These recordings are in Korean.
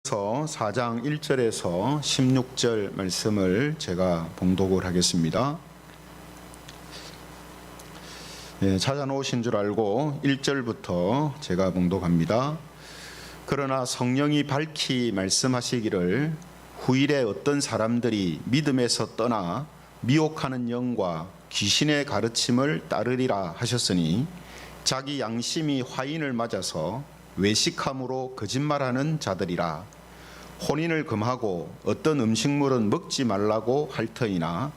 서 4장 1절에서 16절 말씀을 제가 봉독을 하겠습니다. 찾아놓으신 줄 알고 1절부터 제가 봉독합니다. 그러나 성령이 밝히 말씀하시기를 후일에 어떤 사람들이 믿음에서 떠나 미혹하는 영과 귀신의 가르침을 따르리라 하셨으니 자기 양심이 화인을 맞아서 외식함으로 거짓말하는 자들이라. 혼인을 금하고 어떤 음식물은 먹지 말라고 할 터이나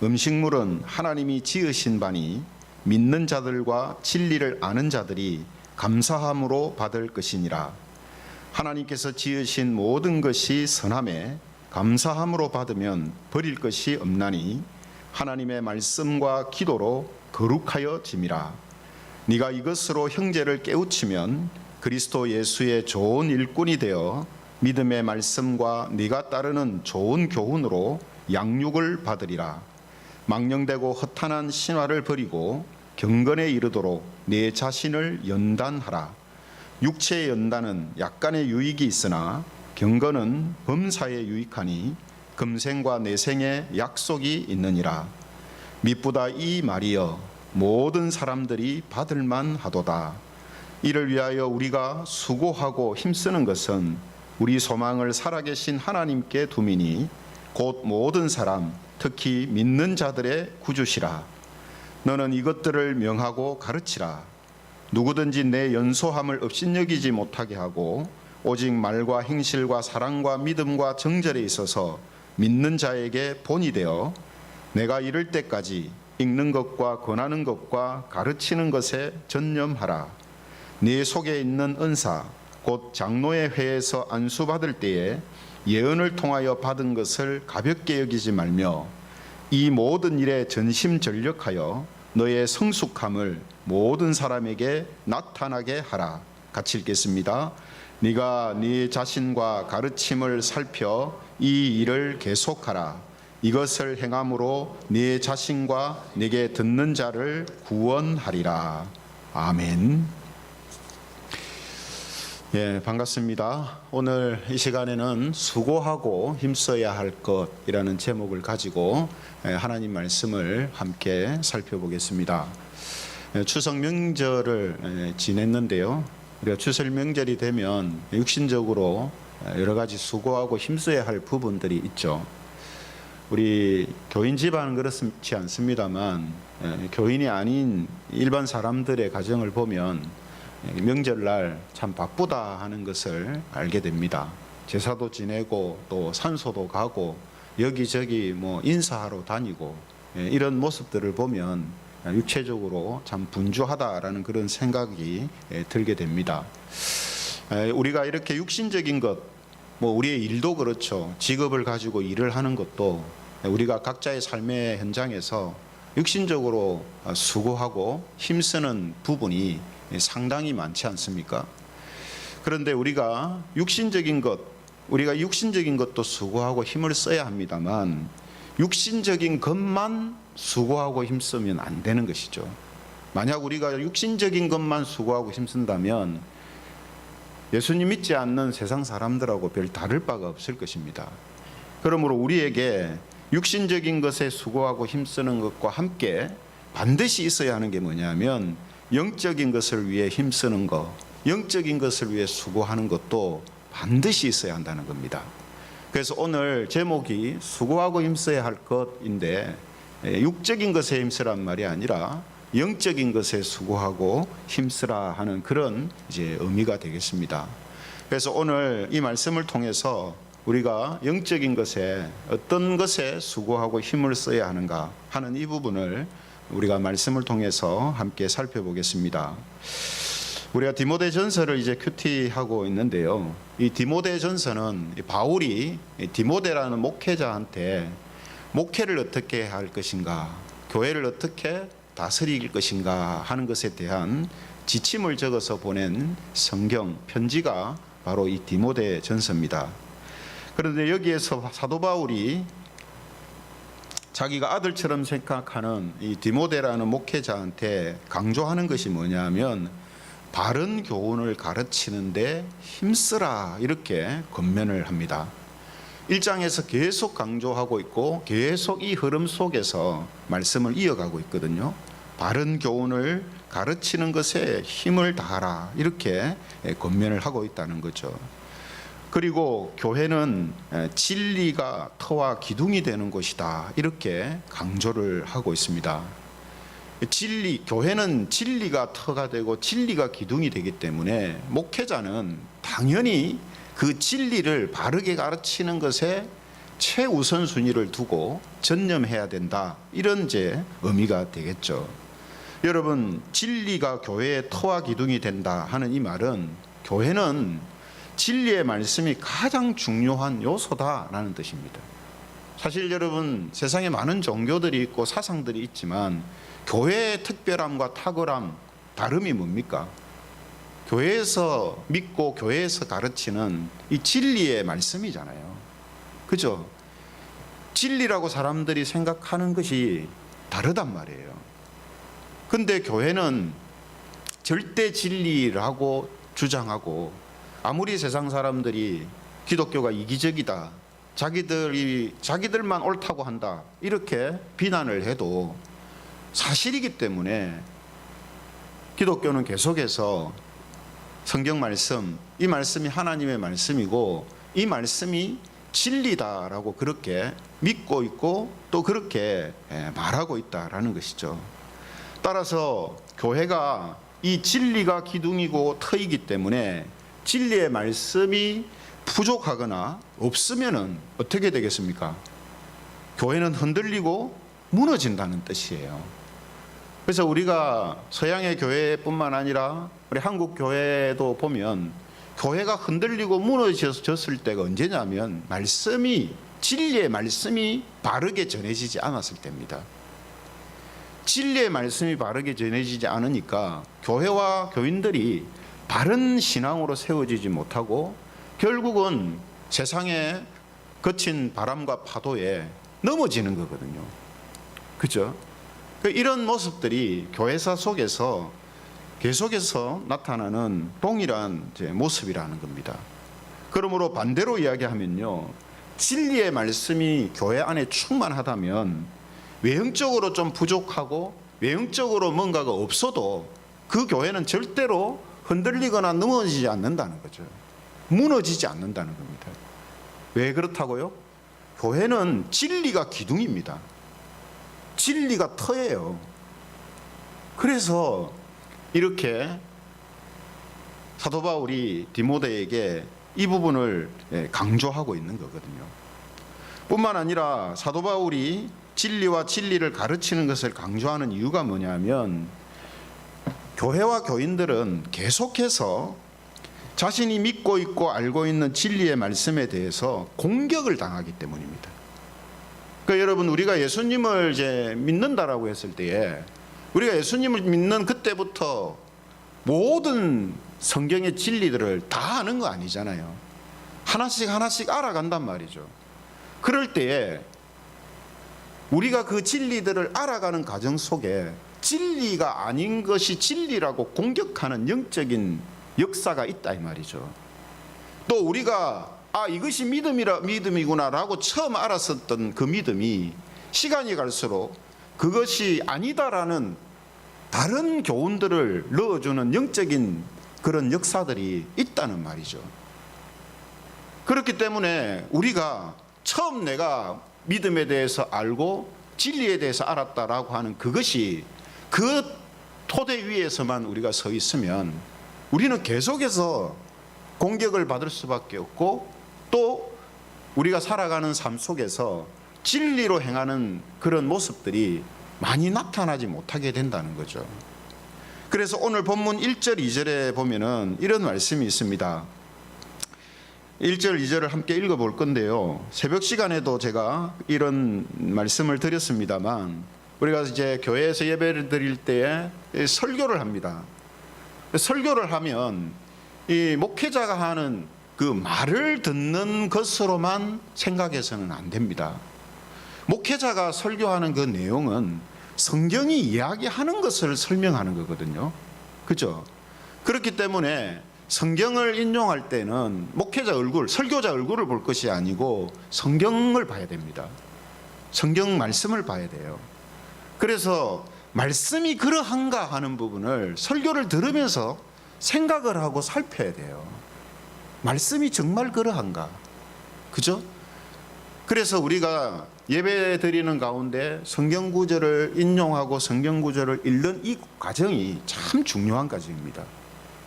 음식물은 하나님이 지으신 바니 믿는 자들과 진리를 아는 자들이 감사함으로 받을 것이니라. 하나님께서 지으신 모든 것이 선함에 감사함으로 받으면 버릴 것이 없나니 하나님의 말씀과 기도로 거룩하여 짐이라. 네가 이것으로 형제를 깨우치면 그리스도 예수의 좋은 일꾼이 되어 믿음의 말씀과 네가 따르는 좋은 교훈으로 양육을 받으리라. 망령되고 허탄한 신화를 버리고 경건에 이르도록 네 자신을 연단하라. 육체의 연단은 약간의 유익이 있으나 경건은 범사에 유익하니 금생과 내생에 약속이 있느니라. 미쁘다 이 말이여 모든 사람들이 받을만 하도다. 이를 위하여 우리가 수고하고 힘쓰는 것은 우리 소망을 살아계신 하나님께 두미니 곧 모든 사람 특히 믿는 자들의 구주시라. 너는 이것들을 명하고 가르치라. 누구든지 내 연소함을 업신여기지 못하게 하고 오직 말과 행실과 사랑과 믿음과 정절에 있어서 믿는 자에게 본이 되어 내가 이를 때까지 읽는 것과 권하는 것과 가르치는 것에 전념하라. 네 속에 있는 은사 곧 장로의 회에서 안수받을 때에 예언을 통하여 받은 것을 가볍게 여기지 말며 이 모든 일에 전심전력하여 너의 성숙함을 모든 사람에게 나타나게 하라. 같이 읽겠습니다. 네가 네 자신과 가르침을 살펴 이 일을 계속하라. 이것을 행함으로 네 자신과 네게 듣는 자를 구원하리라. 아멘. 반갑습니다. 오늘 이 시간에는 수고하고 힘써야 할 것이라는 제목을 가지고 하나님 말씀을 함께 살펴보겠습니다. 추석 명절을 지냈는데요. 우리가 추석 명절이 되면 육신적으로 여러 가지 수고하고 힘써야 할 부분들이 있죠. 우리 교인 집안은 그렇지 않습니다만 교인이 아닌 일반 사람들의 가정을 보면 명절날 참 바쁘다 하는 것을 알게 됩니다. 제사도 지내고 또 산소도 가고 여기저기 인사하러 다니고 이런 모습들을 보면 육체적으로 참 분주하다라는 그런 생각이 들게 됩니다. 우리가 이렇게 육신적인 것, 우리의 일도 그렇죠. 직업을 가지고 일을 하는 것도 우리가 각자의 삶의 현장에서 육신적으로 수고하고 힘쓰는 부분이 상당히 많지 않습니까? 그런데 우리가 육신적인 것도 수고하고 힘을 써야 합니다만 육신적인 것만 수고하고 힘쓰면 안 되는 것이죠. 만약 우리가 육신적인 것만 수고하고 힘쓴다면 예수님 믿지 않는 세상 사람들하고 별 다를 바가 없을 것입니다. 그러므로 우리에게 육신적인 것에 수고하고 힘쓰는 것과 함께 반드시 있어야 하는 게 뭐냐면 영적인 것을 위해 힘쓰는 것, 영적인 것을 위해 수고하는 것도 반드시 있어야 한다는 겁니다. 그래서 오늘 제목이 수고하고 힘써야 할 것인데 육적인 것에 힘쓰란 말이 아니라 영적인 것에 수고하고 힘쓰라 하는 그런 의미가 되겠습니다. 그래서 오늘 이 말씀을 통해서 우리가 영적인 것에 어떤 것에 수고하고 힘을 써야 하는가 하는 이 부분을 우리가 말씀을 통해서 함께 살펴보겠습니다. 우리가 디모데전서를 큐티하고 있는데요. 이 디모데전서는 바울이 디모데라는 목회자한테 목회를 어떻게 할 것인가, 교회를 어떻게 다스릴 것인가 하는 것에 대한 지침을 적어서 보낸 성경 편지가 바로 이 디모데전서입니다. 그런데 여기에서 사도 바울이 자기가 아들처럼 생각하는 이 디모데라는 목회자한테 강조하는 것이 뭐냐면 바른 교훈을 가르치는데 힘쓰라 이렇게 권면을 합니다. 1장에서 계속 강조하고 있고 계속 이 흐름 속에서 말씀을 이어가고 있거든요. 바른 교훈을 가르치는 것에 힘을 다하라 이렇게 권면을 하고 있다는 거죠. 그리고 교회는 진리가 터와 기둥이 되는 곳이다 이렇게 강조를 하고 있습니다. 교회는 진리가 터가 되고 진리가 기둥이 되기 때문에 목회자는 당연히 그 진리를 바르게 가르치는 것에 최우선순위를 두고 전념해야 된다 이런 이제 의미가 되겠죠. 여러분, 진리가 교회의 터와 기둥이 된다 하는 이 말은 교회는 진리의 말씀이 가장 중요한 요소다라는 뜻입니다. 사실 여러분, 세상에 많은 종교들이 있고 사상들이 있지만 교회의 특별함과 탁월함, 다름이 뭡니까? 교회에서 믿고 교회에서 가르치는 이 진리의 말씀이잖아요. 그죠? 진리라고 사람들이 생각하는 것이 다르단 말이에요. 근데 교회는 절대 진리라고 주장하고 아무리 세상 사람들이 기독교가 이기적이다, 자기들만 옳다고 한다 이렇게 비난을 해도 사실이기 때문에 기독교는 계속해서 성경 말씀, 이 말씀이 하나님의 말씀이고 이 말씀이 진리다라고 그렇게 믿고 있고 또 그렇게 말하고 있다라는 것이죠. 따라서 교회가 이 진리가 기둥이고 터이기 때문에 진리의 말씀이 부족하거나 없으면은 어떻게 되겠습니까? 교회는 흔들리고 무너진다는 뜻이에요. 그래서 우리가 서양의 교회뿐만 아니라 우리 한국 교회도 보면 교회가 흔들리고 무너졌을 때가 언제냐면 진리의 말씀이 바르게 전해지지 않았을 때입니다. 진리의 말씀이 바르게 전해지지 않으니까 교회와 교인들이 바른 신앙으로 세워지지 못하고 결국은 세상의 거친 바람과 파도에 넘어지는 거거든요. 그죠? 이런 모습들이 교회사 속에서 계속해서 나타나는 동일한 모습이라는 겁니다. 그러므로 반대로 이야기하면요, 진리의 말씀이 교회 안에 충만하다면 외형적으로 좀 부족하고 외형적으로 뭔가가 없어도 그 교회는 절대로 흔들리거나 넘어지지 않는다는 거죠. 무너지지 않는다는 겁니다. 왜 그렇다고요? 교회는 진리가 기둥입니다. 진리가 터예요. 그래서 이렇게 사도 바울이 디모데에게 이 부분을 강조하고 있는 거거든요. 뿐만 아니라 사도 바울이 진리와 진리를 가르치는 것을 강조하는 이유가 뭐냐면 교회와 교인들은 계속해서 자신이 믿고 있고 알고 있는 진리의 말씀에 대해서 공격을 당하기 때문입니다. 그러니까 여러분, 우리가 예수님을 이제 믿는다라고 했을 때에 우리가 예수님을 믿는 그때부터 모든 성경의 진리들을 다 아는 거 아니잖아요. 하나씩 하나씩 알아간단 말이죠. 그럴 때에 우리가 그 진리들을 알아가는 과정 속에 진리가 아닌 것이 진리라고 공격하는 영적인 역사가 있다 이 말이죠. 또 우리가 이것이 믿음이구나라고 처음 알았었던 그 믿음이 시간이 갈수록 그것이 아니다라는 다른 교훈들을 넣어주는 영적인 그런 역사들이 있다는 말이죠. 그렇기 때문에 우리가 처음 내가 믿음에 대해서 알고 진리에 대해서 알았다라고 하는 그것이 그 토대 위에서만 우리가 서 있으면 우리는 계속해서 공격을 받을 수밖에 없고 또 우리가 살아가는 삶 속에서 진리로 행하는 그런 모습들이 많이 나타나지 못하게 된다는 거죠. 그래서 오늘 본문 1절 2절에 보면은 이런 말씀이 있습니다. 1절 2절을 함께 읽어볼 건데요, 새벽 시간에도 제가 이런 말씀을 드렸습니다만 우리가 이제 교회에서 예배를 드릴 때에 설교를 합니다. 설교를 하면 이 목회자가 하는 그 말을 듣는 것으로만 생각해서는 안 됩니다. 목회자가 설교하는 그 내용은 성경이 이야기하는 것을 설명하는 거거든요. 그죠? 그렇기 때문에 성경을 인용할 때는 목회자 얼굴, 설교자 얼굴을 볼 것이 아니고 성경을 봐야 됩니다. 성경 말씀을 봐야 돼요. 그래서 말씀이 그러한가 하는 부분을 설교를 들으면서 생각을 하고 살펴야 돼요. 말씀이 정말 그러한가? 그죠? 그래서 우리가 예배 드리는 가운데 성경 구절을 인용하고 성경 구절을 읽는 이 과정이 참 중요한 과정입니다.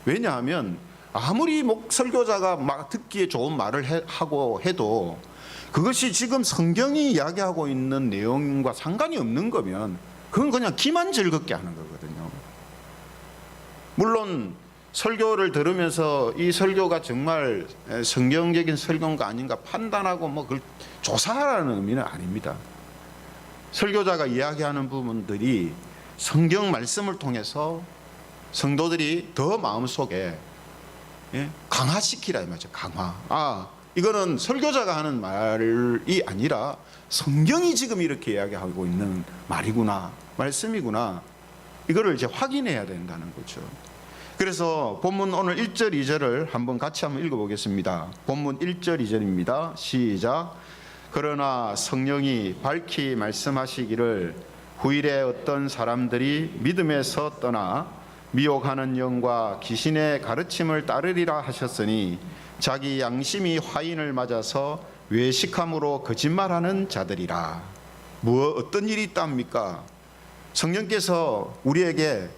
왜냐하면 아무리 설교자가 막 듣기에 좋은 말을 하고 해도 그것이 지금 성경이 이야기하고 있는 내용과 상관이 없는 거면 그건 그냥 기만 즐겁게 하는 거거든요. 물론 설교를 들으면서 이 설교가 정말 성경적인 설교인가 아닌가 판단하고 뭐 그걸 조사하라는 의미는 아닙니다. 설교자가 이야기하는 부분들이 성경 말씀을 통해서 성도들이 더 마음속에 강화시키라 이 말이죠. 강화. 이거는 설교자가 하는 말이 아니라 성경이 지금 이렇게 이야기하고 있는 말이구나, 말씀이구나. 이거를 이제 확인해야 된다는 거죠. 그래서 본문 오늘 1절 2절을 같이 한번 읽어보겠습니다. 본문 1절 2절입니다. 시작. 그러나 성령이 밝히 말씀하시기를 후일에 어떤 사람들이 믿음에서 떠나 미혹하는 영과 귀신의 가르침을 따르리라 하셨으니 자기 양심이 화인을 맞아서 외식함으로 거짓말하는 자들이라. 어떤 일이 있답니까? 성령께서 우리에게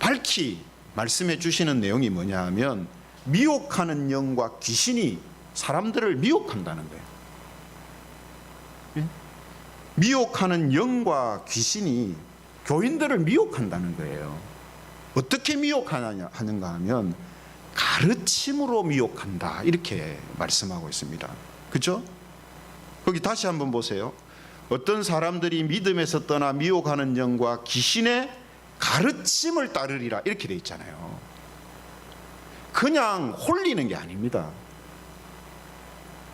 밝히 말씀해 주시는 내용이 뭐냐 하면 미혹하는 영과 귀신이 사람들을 미혹한다는 거예요. 미혹하는 영과 귀신이 교인들을 미혹한다는 거예요. 어떻게 미혹하느냐 하는가 하면 가르침으로 미혹한다 이렇게 말씀하고 있습니다. 그렇죠? 거기 다시 한번 보세요. 어떤 사람들이 믿음에서 떠나 미혹하는 영과 귀신의 가르침을 따르리라 이렇게 돼 있잖아요. 그냥 홀리는 게 아닙니다.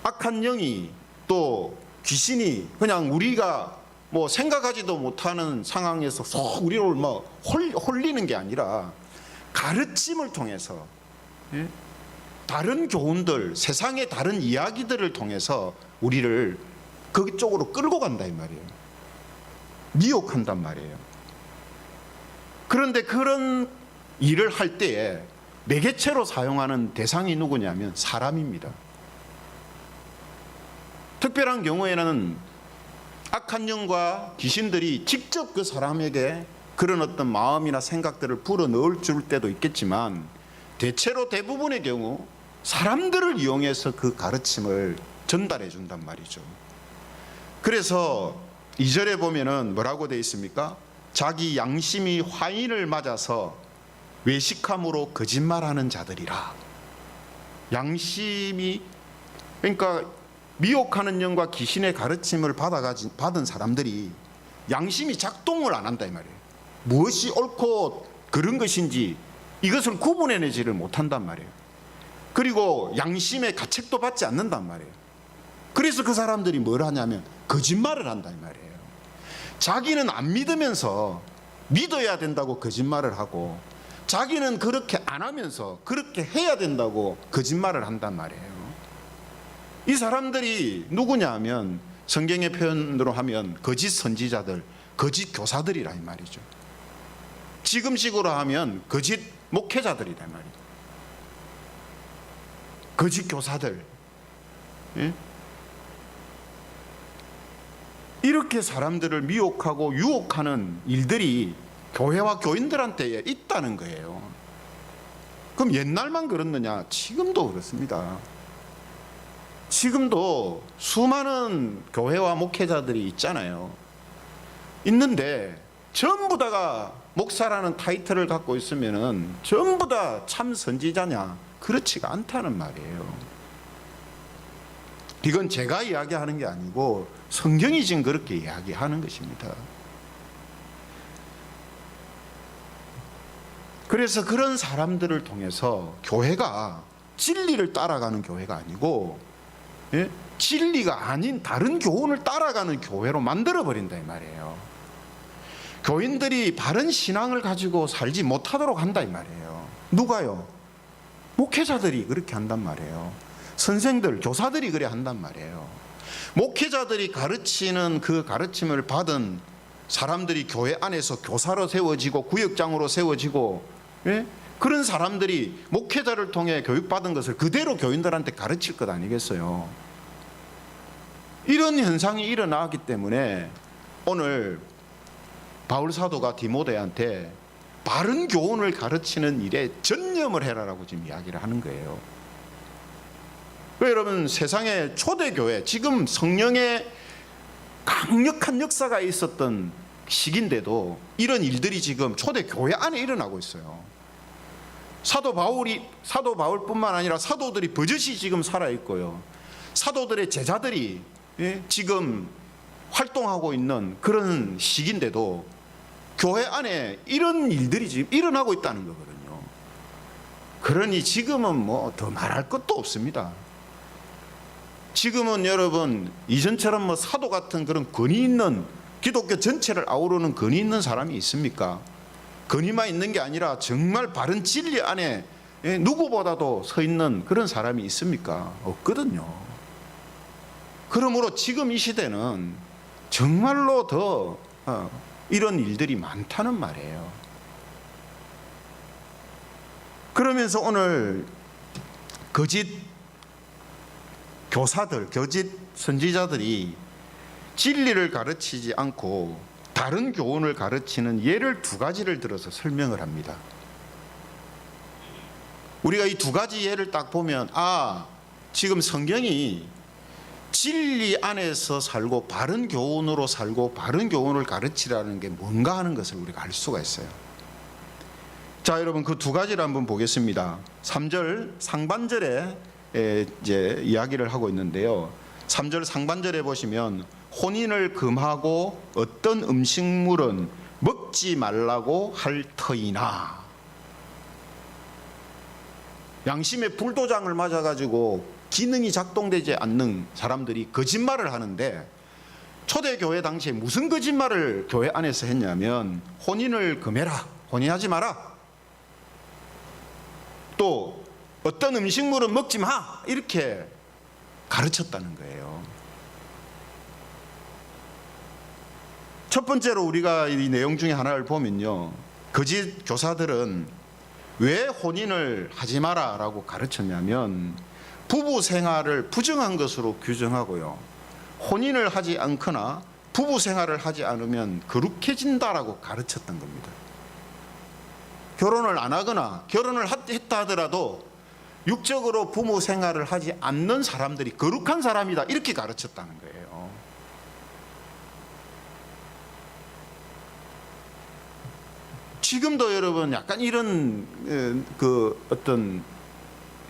악한 영이 또 귀신이 그냥 우리가 뭐 생각하지도 못하는 상황에서 쏙 우리를 뭐 홀리는 게 아니라 가르침을 통해서 다른 교훈들, 세상의 다른 이야기들을 통해서 우리를 그쪽으로 끌고 간다 이 말이에요. 미혹한단 말이에요. 그런데 그런 일을 할 때에 매개체로 사용하는 대상이 누구냐면 사람입니다. 특별한 경우에는 악한 영과 귀신들이 직접 그 사람에게 그런 어떤 마음이나 생각들을 불어넣을 줄 때도 있겠지만 대체로 대부분의 경우 사람들을 이용해서 그 가르침을 전달해 준단 말이죠. 그래서 2절에 보면은 뭐라고 되어 있습니까? 자기 양심이 화인을 맞아서 외식함으로 거짓말하는 자들이라. 양심이 그러니까 미혹하는 영과 귀신의 가르침을 받은 사람들이 양심이 작동을 안 한다 이 말이에요. 무엇이 옳고 그른 것인지 이것을 구분해내지를 못한단 말이에요. 그리고 양심의 가책도 받지 않는단 말이에요. 그래서 그 사람들이 뭘 하냐면 거짓말을 한다 이 말이에요. 자기는 안 믿으면서 믿어야 된다고 거짓말을 하고 자기는 그렇게 안 하면서 그렇게 해야 된다고 거짓말을 한단 말이에요. 이 사람들이 누구냐 하면 성경의 표현으로 하면 거짓 선지자들, 거짓 교사들이라 이 말이죠. 지금식으로 하면 거짓 목회자들이란 말이에요. 거짓 교사들. 이렇게 사람들을 미혹하고 유혹하는 일들이 교회와 교인들한테 있다는 거예요. 그럼 옛날만 그렇느냐? 지금도 그렇습니다. 지금도 수많은 교회와 목회자들이 있잖아요. 있는데 전부 다가 목사라는 타이틀을 갖고 있으면은 전부 다 참 선지자냐? 그렇지가 않다는 말이에요. 이건 제가 이야기하는 게 아니고 성경이 지금 그렇게 이야기하는 것입니다. 그래서 그런 사람들을 통해서 교회가 진리를 따라가는 교회가 아니고 진리가 아닌 다른 교훈을 따라가는 교회로 만들어버린다 이 말이에요. 교인들이 바른 신앙을 가지고 살지 못하도록 한다 이 말이에요. 누가요? 목회자들이 그렇게 한단 말이에요. 선생들, 교사들이 그래 한단 말이에요. 목회자들이 가르치는 그 가르침을 받은 사람들이 교회 안에서 교사로 세워지고 구역장으로 세워지고, 예? 그런 사람들이 목회자를 통해 교육받은 것을 그대로 교인들한테 가르칠 것 아니겠어요? 이런 현상이 일어나기 때문에 오늘 바울 사도가 디모데한테 바른 교훈을 가르치는 일에 전념을 해라라고 지금 이야기를 하는 거예요. 여러분, 세상의 초대교회, 지금 성령의 강력한 역사가 있었던 시기인데도 이런 일들이 지금 초대교회 안에 일어나고 있어요. 사도 바울뿐만 아니라 사도들이 버젓이 지금 살아있고요, 사도들의 제자들이 지금 활동하고 있는 그런 시기인데도 교회 안에 이런 일들이 지금 일어나고 있다는 거거든요. 그러니 지금은 뭐 더 말할 것도 없습니다. 지금은 여러분, 이전처럼 뭐 사도 같은 그런 권위 있는, 기독교 전체를 아우르는 권위 있는 사람이 있습니까? 권위만 있는 게 아니라 정말 바른 진리 안에 누구보다도 서 있는 그런 사람이 있습니까? 없거든요. 그러므로 지금 이 시대는 정말로 더 이런 일들이 많다는 말이에요. 그러면서 오늘 거짓 교사들, 거짓 선지자들이 진리를 가르치지 않고 다른 교훈을 가르치는 예를 두 가지를 들어서 설명을 합니다. 우리가 이 두 가지 예를 딱 보면, 지금 성경이 진리 안에서 살고 바른 교훈으로 살고 바른 교훈을 가르치라는 게 뭔가 하는 것을 우리가 알 수가 있어요. 자, 여러분, 그 두 가지를 한번 보겠습니다. 3절 상반절에 이제 이야기를 하고 있는데요, 3절 상반절에 보시면 혼인을 금하고 어떤 음식물은 먹지 말라고 할 터이나, 양심의 불도장을 맞아가지고 기능이 작동되지 않는 사람들이 거짓말을 하는데, 초대교회 당시에 무슨 거짓말을 교회 안에서 했냐면 혼인을 금해라, 혼인하지 마라, 또 어떤 음식물은 먹지 마, 이렇게 가르쳤다는 거예요. 첫 번째로 우리가 이 내용 중에 하나를 보면요, 거짓 교사들은 왜 혼인을 하지 마라 라고 가르쳤냐면 부부 생활을 부정한 것으로 규정하고요, 혼인을 하지 않거나 부부 생활을 하지 않으면 거룩해진다라고 가르쳤던 겁니다. 결혼을 안 하거나 결혼을 했다 하더라도 육적으로 부부 생활을 하지 않는 사람들이 거룩한 사람이다, 이렇게 가르쳤다는 거예요. 지금도 여러분 약간 이런 그 어떤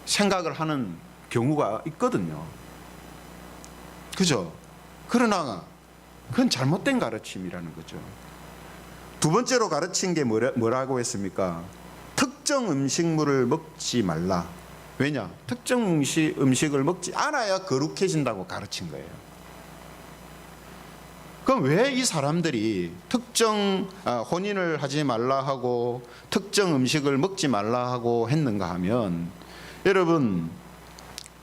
생각을 하는 경우가 있거든요. 그죠? 그러나 그건 잘못된 가르침이라는 거죠. 두 번째로 가르친 게 뭐라고 했습니까? 특정 음식물을 먹지 말라. 왜냐? 특정 음식을 먹지 않아야 거룩해진다고 가르친 거예요. 그럼 왜 이 사람들이 특정 혼인을 하지 말라 하고 특정 음식을 먹지 말라 하고 했는가 하면, 여러분,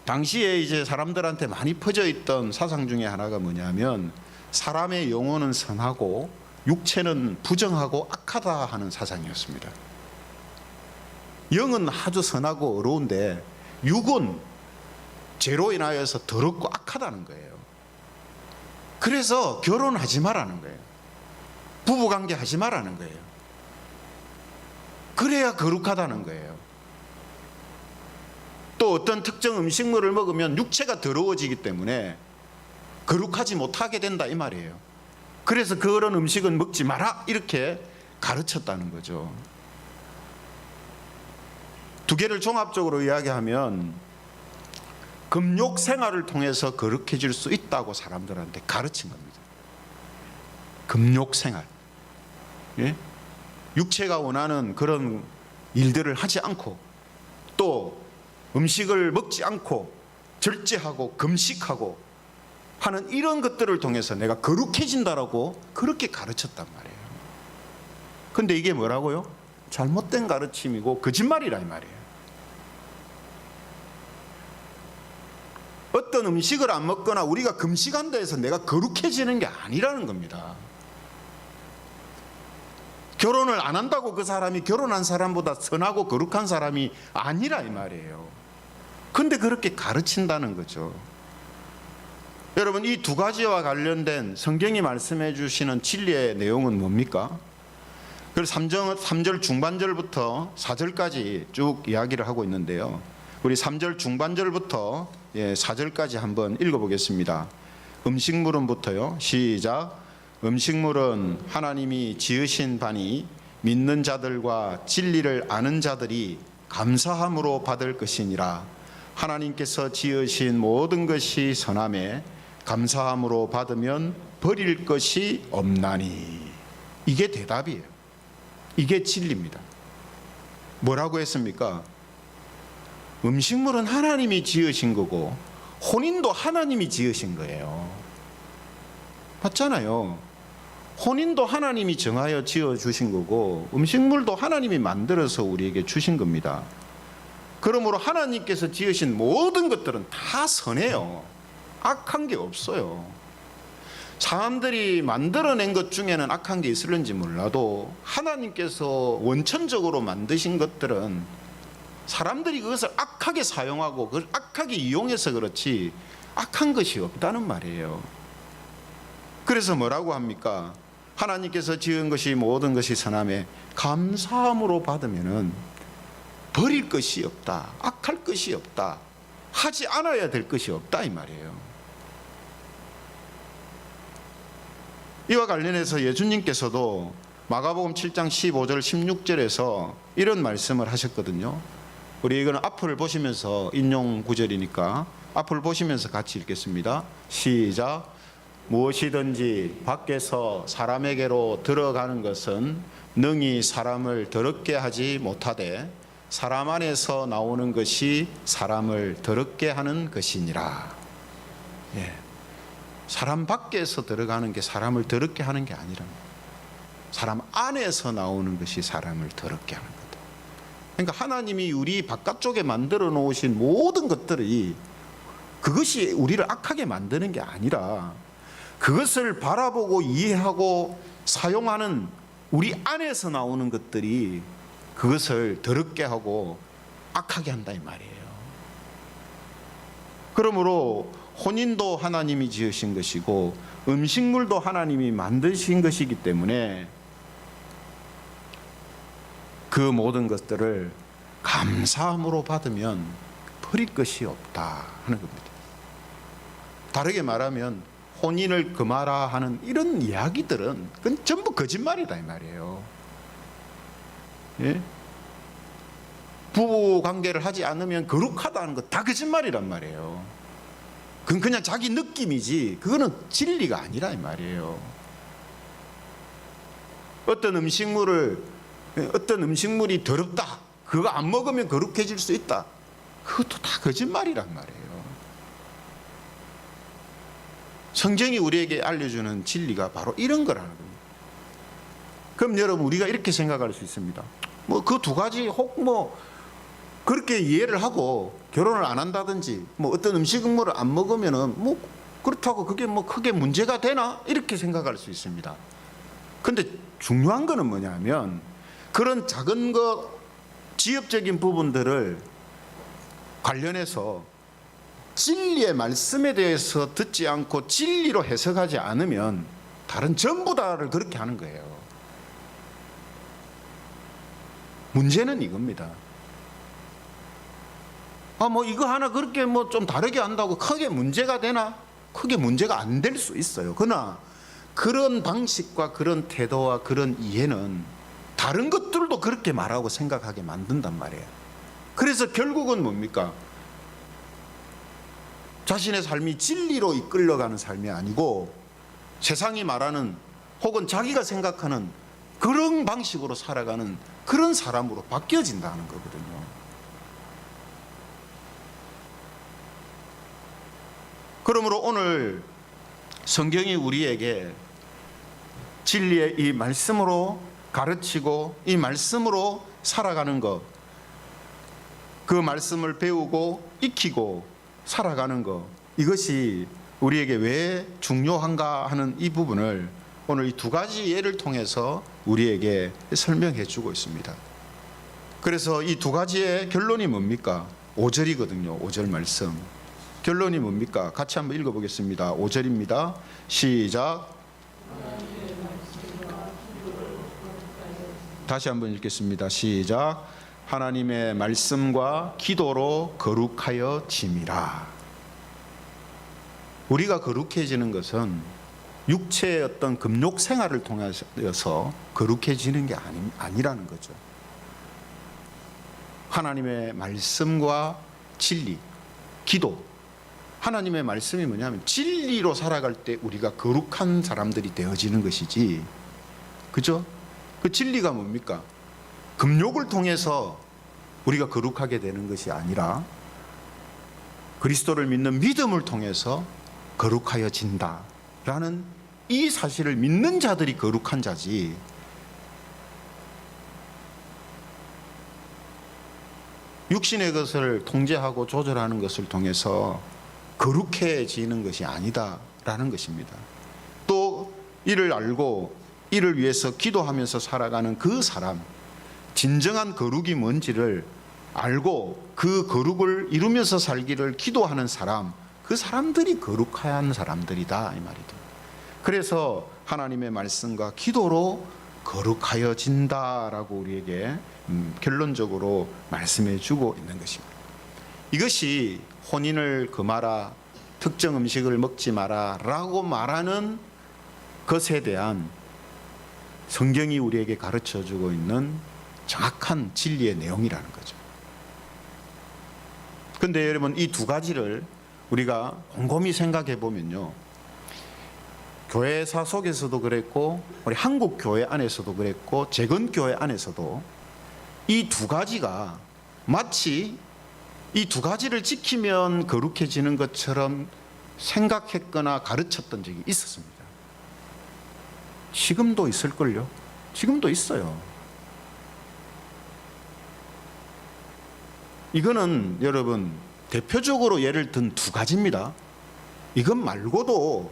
당시에 이제 사람들한테 많이 퍼져 있던 사상 중에 하나가 뭐냐면 사람의 영혼은 선하고 육체는 부정하고 악하다 하는 사상이었습니다. 영은 아주 선하고 어려운데 육은 죄로 인하여서 더럽고 악하다는 거예요. 그래서 결혼하지 말라는 거예요. 부부관계 하지 말라는 거예요. 그래야 거룩하다는 거예요. 또 어떤 특정 음식물을 먹으면 육체가 더러워지기 때문에 거룩하지 못하게 된다, 이 말이에요. 그래서 그런 음식은 먹지 마라, 이렇게 가르쳤다는 거죠. 두 개를 종합적으로 이야기하면 금욕 생활을 통해서 거룩해질 수 있다고 사람들한테 가르친 겁니다. 금욕 생활, 예? 육체가 원하는 그런 일들을 하지 않고 또 음식을 먹지 않고 절제하고 금식하고 하는 이런 것들을 통해서 내가 거룩해진다라고 그렇게 가르쳤단 말이에요. 근데 이게 뭐라고요? 잘못된 가르침이고 거짓말이라 이 말이에요. 어떤 음식을 안 먹거나 우리가 금식한다 해서 내가 거룩해지는 게 아니라는 겁니다. 결혼을 안 한다고 그 사람이 결혼한 사람보다 선하고 거룩한 사람이 아니라 이 말이에요. 근데 그렇게 가르친다는 거죠. 여러분, 이 두 가지와 관련된 성경이 말씀해 주시는 진리의 내용은 뭡니까? 그래서 3절 중반절부터 4절까지 쭉 이야기를 하고 있는데요. 우리 3절 중반절부터 4절까지 한번 읽어보겠습니다. 음식물은부터요. 시작. 음식물은 하나님이 지으신 바니 믿는 자들과 진리를 아는 자들이 감사함으로 받을 것이니라. 하나님께서 지으신 모든 것이 선함에 감사함으로 받으면 버릴 것이 없나니. 이게 대답이에요. 이게 진리입니다. 뭐라고 했습니까? 음식물은 하나님이 지으신 거고 혼인도 하나님이 지으신 거예요. 맞잖아요. 혼인도 하나님이 정하여 지어주신 거고 음식물도 하나님이 만들어서 우리에게 주신 겁니다. 그러므로 하나님께서 지으신 모든 것들은 다 선해요. 악한 게 없어요. 사람들이 만들어낸 것 중에는 악한 게 있을는지 몰라도 하나님께서 원천적으로 만드신 것들은 사람들이 그것을 악하게 사용하고 그걸 악하게 이용해서 그렇지 악한 것이 없다는 말이에요. 그래서 뭐라고 합니까? 하나님께서 지은 것이 모든 것이 선함에 감사함으로 받으면은 버릴 것이 없다, 악할 것이 없다, 하지 않아야 될 것이 없다 이 말이에요. 이와 관련해서 예수님께서도 마가복음 7장 15절 16절에서 이런 말씀을 하셨거든요. 우리 이거는 앞을 보시면서 인용 구절이니까 앞을 보시면서 같이 읽겠습니다. 시작. 무엇이든지 밖에서 사람에게로 들어가는 것은 능히 사람을 더럽게 하지 못하되 사람 안에서 나오는 것이 사람을 더럽게 하는 것이니라. 사람 밖에서 들어가는 게 사람을 더럽게 하는 게 아니라 사람 안에서 나오는 것이 사람을 더럽게 하는 거다. 그러니까 하나님이 우리 바깥쪽에 만들어 놓으신 모든 것들이 그것이 우리를 악하게 만드는 게 아니라 그것을 바라보고 이해하고 사용하는 우리 안에서 나오는 것들이 그것을 더럽게 하고 악하게 한다 이 말이에요. 그러므로 혼인도 하나님이 지으신 것이고 음식물도 하나님이 만드신 것이기 때문에 그 모든 것들을 감사함으로 받으면 버릴 것이 없다 하는 겁니다. 다르게 말하면 혼인을 금하라 하는 이런 이야기들은 그건 전부 거짓말이다 이 말이에요. 예? 부부 관계를 하지 않으면 거룩하다는 거 다 거짓말이란 말이에요. 그건 그냥 자기 느낌이지 그거는 진리가 아니라 이 말이에요. 어떤 음식물이 더럽다, 그거 안 먹으면 거룩해질 수 있다, 그것도 다 거짓말이란 말이에요. 성경이 우리에게 알려주는 진리가 바로 이런 거라는 겁니다. 그럼 여러분, 우리가 이렇게 생각할 수 있습니다. 뭐 그 두 가지 혹 뭐 그렇게 이해를 하고 결혼을 안 한다든지 뭐 어떤 음식물을 안 먹으면은 뭐 그렇다고 그게 뭐 크게 문제가 되나 이렇게 생각할 수 있습니다. 근데 중요한 거는 뭐냐면 그런 작은 것 지엽적인 부분들을 관련해서 진리의 말씀에 대해서 듣지 않고 진리로 해석하지 않으면 다른 전부 다를 그렇게 하는 거예요. 문제는 이겁니다. 뭐 이거 하나 그렇게 뭐 좀 다르게 한다고 크게 문제가 되나? 크게 문제가 안 될 수 있어요. 그러나 그런 방식과 그런 태도와 그런 이해는 다른 것들도 그렇게 말하고 생각하게 만든단 말이에요. 그래서 결국은 뭡니까? 자신의 삶이 진리로 이끌려가는 삶이 아니고 세상이 말하는 혹은 자기가 생각하는 그런 방식으로 살아가는 그런 사람으로 바뀌어진다는 거거든요. 그러므로 오늘 성경이 우리에게 진리의 이 말씀으로 가르치고 이 말씀으로 살아가는 것, 그 말씀을 배우고 익히고 살아가는 것, 이것이 우리에게 왜 중요한가 하는 이 부분을 오늘 이 두 가지 예를 통해서 우리에게 설명해 주고 있습니다. 그래서 이 두 가지의 결론이 뭡니까? 5절이거든요. 5절 말씀. 결론이 뭡니까? 같이 한번 읽어보겠습니다. 5절입니다. 시작. 다시 한번 읽겠습니다. 시작. 하나님의 말씀과 기도로 거룩하여 짐이라. 우리가 거룩해지는 것은 육체의 어떤 금욕 생활을 통해서 거룩해지는 게 아니라는 거죠. 하나님의 말씀과 진리, 기도. 하나님의 말씀이 뭐냐면 진리로 살아갈 때 우리가 거룩한 사람들이 되어지는 것이지, 그죠? 그 진리가 뭡니까? 금욕을 통해서 우리가 거룩하게 되는 것이 아니라 그리스도를 믿는 믿음을 통해서 거룩하여진다라는 이 사실을 믿는 자들이 거룩한 자지, 육신의 것을 통제하고 조절하는 것을 통해서 거룩해지는 것이 아니다라는 것입니다. 또 이를 알고 이를 위해서 기도하면서 살아가는 그 사람, 진정한 거룩이 뭔지를 알고 그 거룩을 이루면서 살기를 기도하는 사람, 그 사람들이 거룩한 사람들이다 이 말이죠. 그래서 하나님의 말씀과 기도로 거룩하여진다라고 우리에게 결론적으로 말씀해 주고 있는 것입니다. 이것이 혼인을 금하라, 특정 음식을 먹지 마라 라고 말하는 것에 대한 성경이 우리에게 가르쳐 주고 있는 정확한 진리의 내용이라는 거죠. 그런데 여러분, 이 두 가지를 우리가 곰곰이 생각해 보면요, 교회사 속에서도 그랬고 우리 한국 교회 안에서도 그랬고 재건 교회 안에서도 이 두 가지가 마치 이 두 가지를 지키면 거룩해지는 것처럼 생각했거나 가르쳤던 적이 있었습니다. 지금도 있을걸요? 지금도 있어요. 이거는 여러분 대표적으로 예를 든 두 가지입니다. 이것 말고도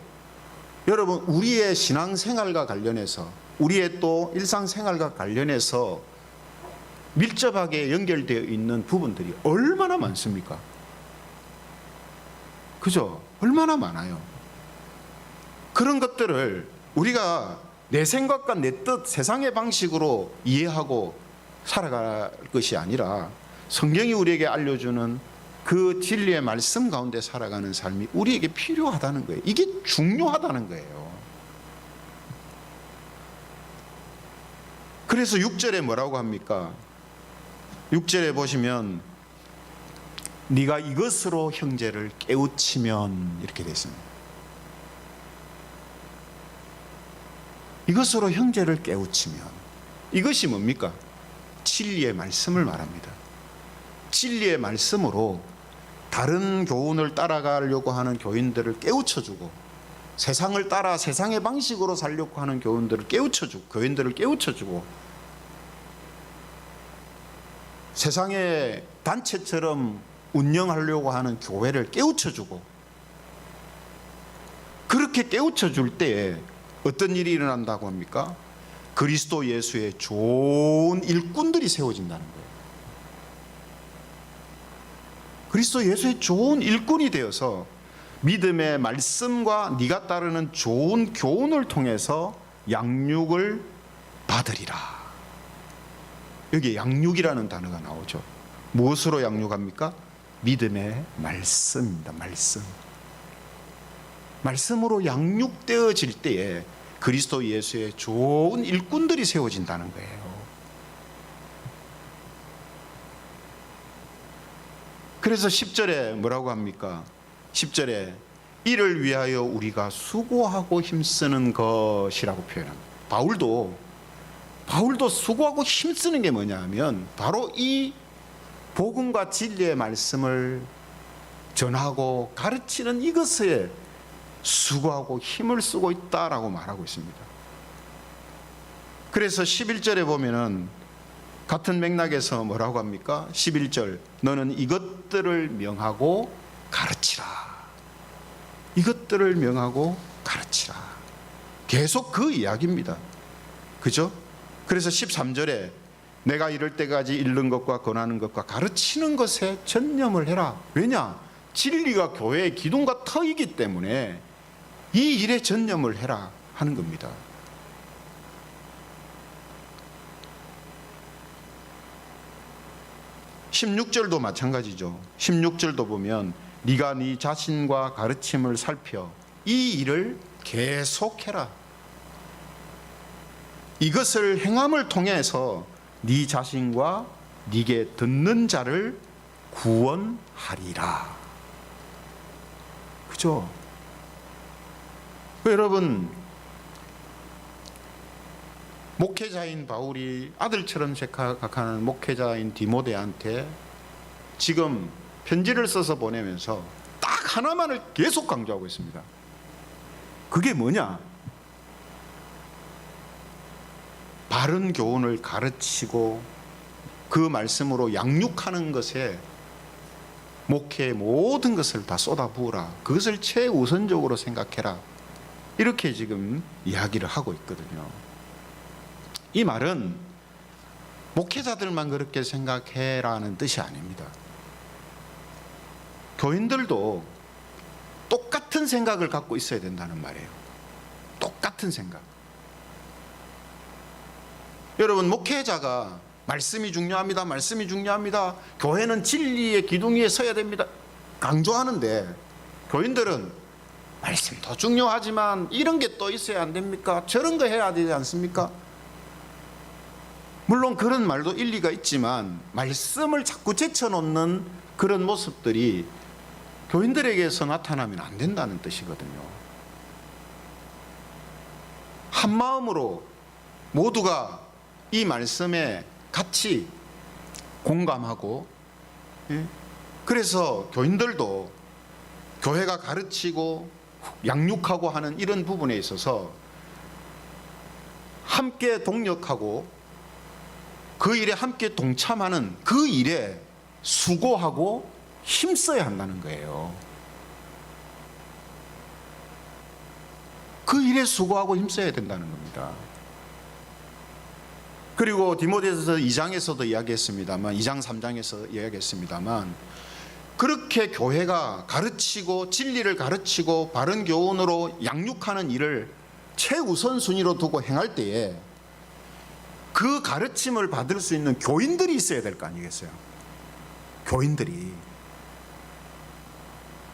여러분 우리의 신앙생활과 관련해서, 우리의 또 일상생활과 관련해서 밀접하게 연결되어 있는 부분들이 얼마나 많습니까? 그죠? 얼마나 많아요. 그런 것들을 우리가 내 생각과 내 뜻, 세상의 방식으로 이해하고 살아갈 것이 아니라 성경이 우리에게 알려주는 그 진리의 말씀 가운데 살아가는 삶이 우리에게 필요하다는 거예요. 이게 중요하다는 거예요. 그래서 6절에 뭐라고 합니까? 6절에 보시면 네가 이것으로 형제를 깨우치면, 이렇게 되어 있습니다. 이것으로 형제를 깨우치면, 이것이 뭡니까? 진리의 말씀을 말합니다. 진리의 말씀으로 다른 교훈을 따라가려고 하는 교인들을 깨우쳐주고, 세상을 따라 세상의 방식으로 살려고 하는 교인들을 깨우쳐주고, 세상의 단체처럼 운영하려고 하는 교회를 깨우쳐주고, 그렇게 깨우쳐줄 때에 어떤 일이 일어난다고 합니까? 그리스도 예수의 좋은 일꾼들이 세워진다는 거예요. 그리스도 예수의 좋은 일꾼이 되어서 믿음의 말씀과 네가 따르는 좋은 교훈을 통해서 양육을 받으리라. 여기 양육이라는 단어가 나오죠. 무엇으로 양육합니까? 믿음의 말씀입니다. 말씀으로 양육되어질 때에 그리스도 예수의 좋은 일꾼들이 세워진다는 거예요. 그래서 10절에 뭐라고 합니까? 10절에 이를 위하여 우리가 수고하고 힘쓰는 것이라고 표현합니다. 바울도 수고하고 힘쓰는 게 뭐냐 하면 바로 이 복음과 진리의 말씀을 전하고 가르치는 이것에 수고하고 힘을 쓰고 있다라고 말하고 있습니다. 그래서 11절에 보면은 같은 맥락에서 뭐라고 합니까? 11절, 너는 이것들을 명하고 가르치라. 이것들을 명하고 가르치라. 계속 그 이야기입니다. 그죠? 그래서 13절에 내가 이럴 때까지 읽는 것과 권하는 것과 가르치는 것에 전념을 해라. 왜냐? 진리가 교회의 기둥과 터이기 때문에 이 일에 전념을 해라 하는 겁니다. (16절도) 마찬가지죠. 16절도 보면 네가 네 자신과 가르침을 살펴 이 일을 계속해라. 이것을 행함을 통해서 네 자신과 네게 듣는 자를 구원하리라. 그죠? 여러분, 목회자인 바울이 아들처럼 생각하는 목회자인 디모데한테 지금 편지를 써서 보내면서 딱 하나만을 계속 강조하고 있습니다. 그게 뭐냐? 바른 교훈을 가르치고 그 말씀으로 양육하는 것에 목회의 모든 것을 다 쏟아부으라. 그것을 최우선적으로 생각해라. 이렇게 지금 이야기를 하고 있거든요. 이 말은 목회자들만 그렇게 생각해라는 뜻이 아닙니다. 교인들도 똑같은 생각을 갖고 있어야 된다는 말이에요. 똑같은 생각. 여러분, 목회자가 말씀이 중요합니다. 말씀이 중요합니다. 교회는 진리의 기둥 위에 서야 됩니다. 강조하는데 교인들은 말씀도 중요하지만 이런 게 또 있어야 안 됩니까? 저런 거 해야 되지 않습니까? 물론 그런 말도 일리가 있지만 말씀을 자꾸 제쳐놓는 그런 모습들이 교인들에게서 나타나면 안 된다는 뜻이거든요. 한 마음으로 모두가 이 말씀에 같이 공감하고, 그래서 교인들도 교회가 가르치고 양육하고 하는 이런 부분에 있어서 함께 동력하고 그 일에 함께 동참하는 그 일에 수고하고 힘써야 한다는 거예요. 그 일에 수고하고 힘써야 된다는 겁니다. 그리고 디모데전서 2장에서도 이야기했습니다만, 2장 3장에서 이야기했습니다만, 그렇게 교회가 가르치고 진리를 가르치고 바른 교훈으로 양육하는 일을 최우선 순위로 두고 행할 때에 그 가르침을 받을 수 있는 교인들이 있어야 될 거 아니겠어요? 교인들이.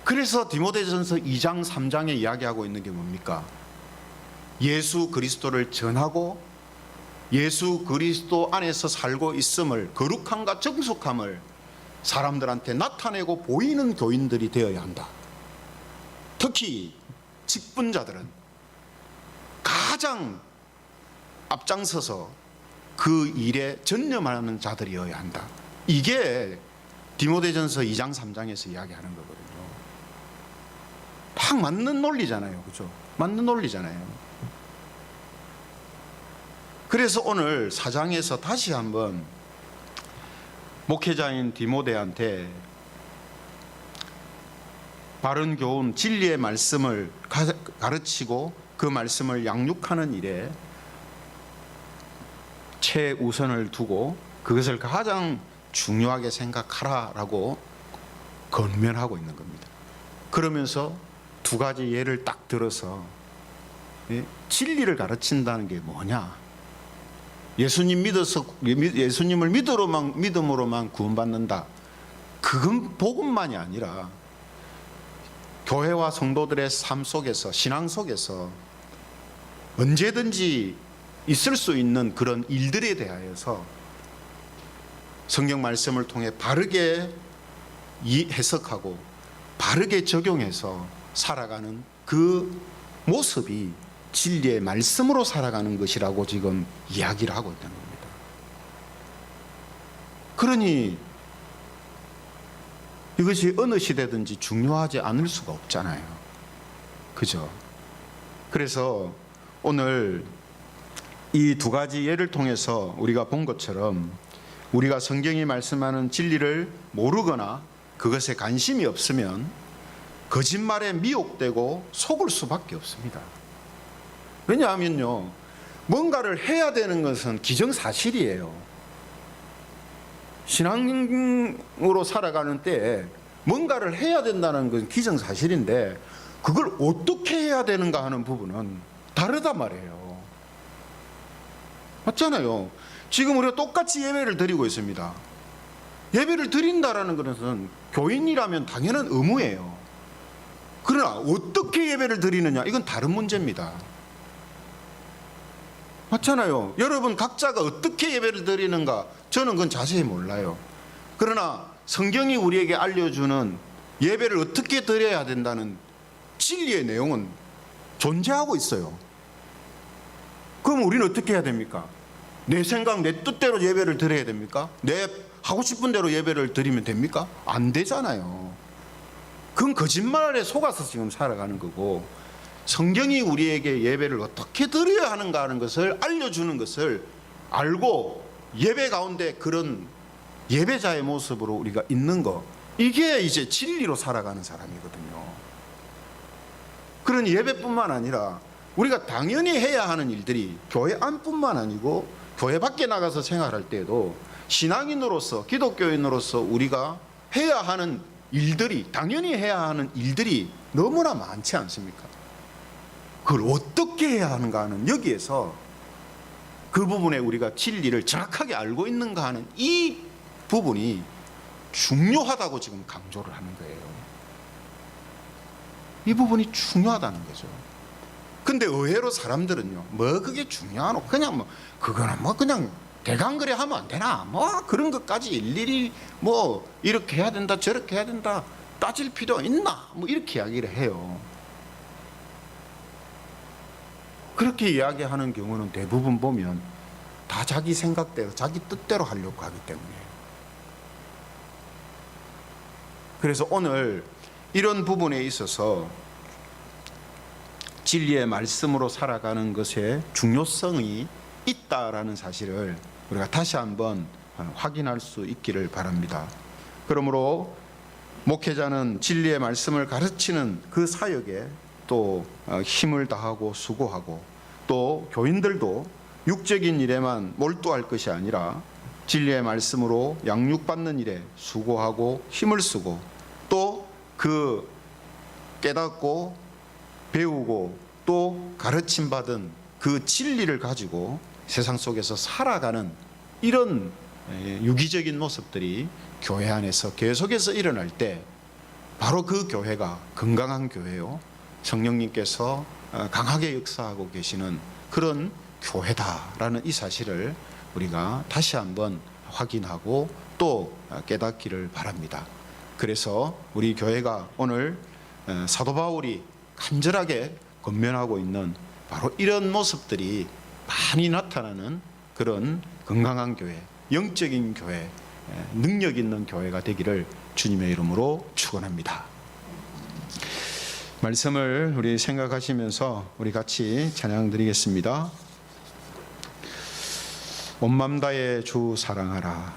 그래서 디모데전서 2장 3장에 이야기하고 있는 게 뭡니까? 예수 그리스도를 전하고 예수 그리스도 안에서 살고 있음을, 거룩함과 정숙함을 사람들한테 나타내고 보이는 교인들이 되어야 한다. 특히 직분자들은 가장 앞장서서 그 일에 전념하는 자들이어야 한다. 이게 디모데전서 2장 3장에서 이야기하는 거거든요. 딱 맞는 논리잖아요. 그죠? 맞는 논리잖아요. 그래서 오늘 4장에서 다시 한번 목회자인 디모데한테 바른 교훈, 진리의 말씀을 가르치고 그 말씀을 양육하는 일에 최우선을 두고 그것을 가장 중요하게 생각하라라고 권면하고 있는 겁니다. 그러면서 두 가지 예를 딱 들어서, 진리를 가르친다는 게 뭐냐? 예수님을 믿음으로만 구원받는다. 그건 복음만이 아니라 교회와 성도들의 삶 속에서, 신앙 속에서 언제든지 있을 수 있는 그런 일들에 대하여서 성경 말씀을 통해 바르게 해석하고 바르게 적용해서 살아가는 그 모습이 진리의 말씀으로 살아가는 것이라고 지금 이야기를 하고 있다는 겁니다. 그러니 이것이 어느 시대든지 중요하지 않을 수가 없잖아요. 그죠? 그래서 오늘 이 두 가지 예를 통해서 우리가 본 것처럼 우리가 성경이 말씀하는 진리를 모르거나 그것에 관심이 없으면 거짓말에 미혹되고 속을 수밖에 없습니다. 왜냐하면요, 뭔가를 해야 되는 것은 기정사실이에요. 신앙으로 살아가는 때에 뭔가를 해야 된다는 건 기정사실인데 그걸 어떻게 해야 되는가 하는 부분은 다르단 말이에요. 맞잖아요. 지금 우리가 똑같이 예배를 드리고 있습니다. 예배를 드린다라는 것은 교인이라면 당연한 의무예요. 그러나 어떻게 예배를 드리느냐, 이건 다른 문제입니다. 맞잖아요. 여러분 각자가 어떻게 예배를 드리는가 저는 그건 자세히 몰라요. 그러나 성경이 우리에게 알려주는 예배를 어떻게 드려야 된다는 진리의 내용은 존재하고 있어요. 그럼 우리는 어떻게 해야 됩니까? 내 생각, 내 뜻대로 예배를 드려야 됩니까? 내 하고 싶은 대로 예배를 드리면 됩니까? 안 되잖아요. 그건 거짓말에 속아서 지금 살아가는 거고, 성경이 우리에게 예배를 어떻게 드려야 하는가 하는 것을 알려주는 것을 알고 예배 가운데 그런 예배자의 모습으로 우리가 있는 것, 이게 이제 진리로 살아가는 사람이거든요. 그런 예배뿐만 아니라 우리가 당연히 해야 하는 일들이 교회 안뿐만 아니고 교회 밖에 나가서 생활할 때에도 신앙인으로서, 기독교인으로서 우리가 해야 하는 일들이, 당연히 해야 하는 일들이 너무나 많지 않습니까? 그걸 어떻게 해야 하는가 하는, 여기에서 그 부분에 우리가 진리를 정확하게 알고 있는가 하는 이 부분이 중요하다고 지금 강조를 하는 거예요. 이 부분이 중요하다는 거죠. 근데 의외로 사람들은요, 뭐 그게 중요하노? 그냥 뭐 그거는 뭐 그냥 대강 그래 하면 안 되나? 뭐 그런 것까지 일일이 뭐 이렇게 해야 된다, 저렇게 해야 된다, 따질 필요 있나? 뭐 이렇게 이야기를 해요. 그렇게 이야기하는 경우는 대부분 보면 다 자기 생각대로, 자기 뜻대로 하려고 하기 때문이에요. 그래서 오늘 이런 부분에 있어서 진리의 말씀으로 살아가는 것에 중요성이 있다라는 사실을 우리가 다시 한번 확인할 수 있기를 바랍니다. 그러므로 목회자는 진리의 말씀을 가르치는 그 사역에 또 힘을 다하고 수고하고, 또 교인들도 육적인 일에만 몰두할 것이 아니라 진리의 말씀으로 양육받는 일에 수고하고 힘을 쓰고, 또 그 깨닫고 배우고 또 가르침 받은 그 진리를 가지고 세상 속에서 살아가는 이런 유기적인 모습들이 교회 안에서 계속해서 일어날 때 바로 그 교회가 건강한 교회요, 성령님께서 강하게 역사하고 계시는 그런 교회다라는 이 사실을 우리가 다시 한번 확인하고 또 깨닫기를 바랍니다. 그래서 우리 교회가 오늘 사도 바울이 간절하게 권면하고 있는 바로 이런 모습들이 많이 나타나는 그런 건강한 교회, 영적인 교회, 능력 있는 교회가 되기를 주님의 이름으로 축원합니다. 말씀을 우리 생각하시면서 우리 같이 찬양 드리겠습니다. 온 맘 다해 주 사랑하라.